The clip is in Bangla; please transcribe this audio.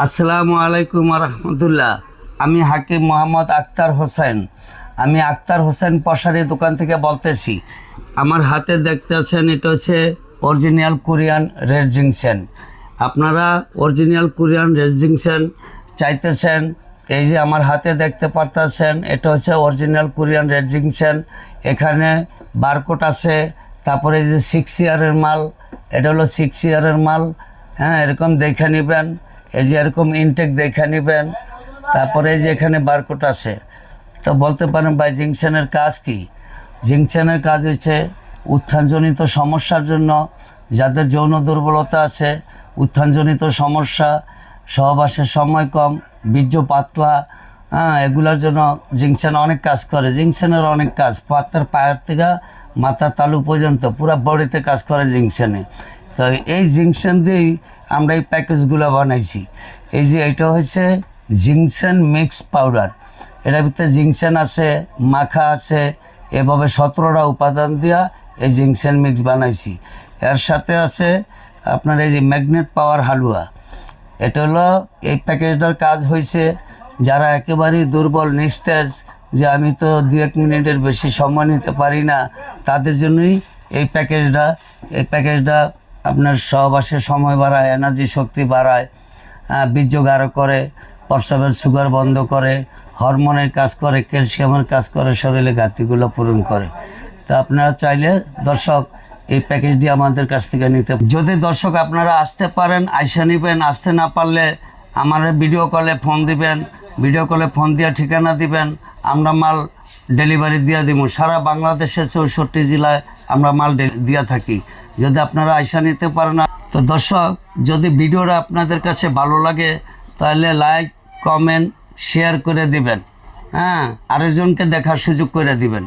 আসসালামু আলাইকুম রহমতুল্লাহ। আমি হাকিম মোহাম্মদ আক্তার হোসেন। আমি আক্তার হোসেন পশারি দোকান থেকে বলতেছি। আমার হাতে দেখতেছেন, এটা হচ্ছে অরিজিনাল কোরিয়ান রেড জিংসেন। আপনারা অরিজিনাল কোরিয়ান রেড জিংসেন চাইতেছেন, এই যে আমার হাতে দেখতে পারতেছেন, এটা হচ্ছে অরিজিনাল কোরিয়ান রেড জিংসেন। এখানে বারকোড আছে। তারপরে এই যে 6 ইয়ারের মাল, এটা হলো 6 ইয়ারের মাল। হ্যাঁ, এরকম দেখে নেবেন। এই যে এরকম ইনটেক দেখে নেবেন। তারপরে এই যে এখানে বারকোড আছে। তো বলতে পারেন ভাই জিংসেনের কাজ কি? জিংসেনের কাজ হচ্ছে উত্থানজনিত সমস্যার জন্য, যাদের যৌন দুর্বলতা আছে, উত্থানজনিত সমস্যা, সহবাসের সময় কম, বীর্য পাতলা, এগুলোর জন্য জিংসেন অনেক কাজ করে। জিংসেনের অনেক কাজ, পায়ের থেকে মাথার তালু পর্যন্ত পুরো বডিতে কাজ করে জিংসেনে। তো এই জিংসেন দিয়েই আমরা এই প্যাকেজগুলো বানাইছি। এই যে এটা হচ্ছে জিংসেন মিক্স পাউডার। এটার ভিতরে জিংসেন আছে, মাখা আছে, এভাবে 17টা উপাদান দিয়া এই জিংসেন মিক্স বানাইছি। এর সাথে আছে আপনার এই যে ম্যাগনেট পাওয়ার হালুয়া। এটা হলো এই প্যাকেজটার কাজ হয়েছে যারা একেবারেই দুর্বল নিস্তেজ, যে আমি তো 2-1 মিনিটের বেশি সময় নিতে পারি না, তাদের জন্যই এই প্যাকেজটা আপনার সহবাসের সময় বাড়ায়, এনার্জি শক্তি বাড়ায়, বীর্য গাঢ় করে, প্রস্রাবের সুগার বন্ধ করে, হরমোনের কাজ করে, ক্যালসিয়ামের কাজ করে, শরীরে ঘাটতিগুলো পূরণ করে। তো আপনারা চাইলে দর্শক এই প্যাকেজটি আমাদের কাছ থেকে নিতে। যদি দর্শক আপনারা আসতে পারেন, আইসা নেবেন। আসতে না পারলে আমার ভিডিও কলে ফোন দিবেন। ভিডিও কলে ফোন দিয়ে ঠিকানা দিবেন, আমরা মাল ডেলিভারি দিয়ে দিব। সারা বাংলাদেশের 64 জেলায় আমরা মাল দিয়ে থাকি। যদি আপনারা আইসা নিতে পারেন না, তো দর্শক যদি ভিডিওটা আপনাদের কাছে ভালো লাগে তাহলে লাইক, কমেন্ট, শেয়ার করে দিবেন। আরেকজনকে দেখার সুযোগ করে দিবেন।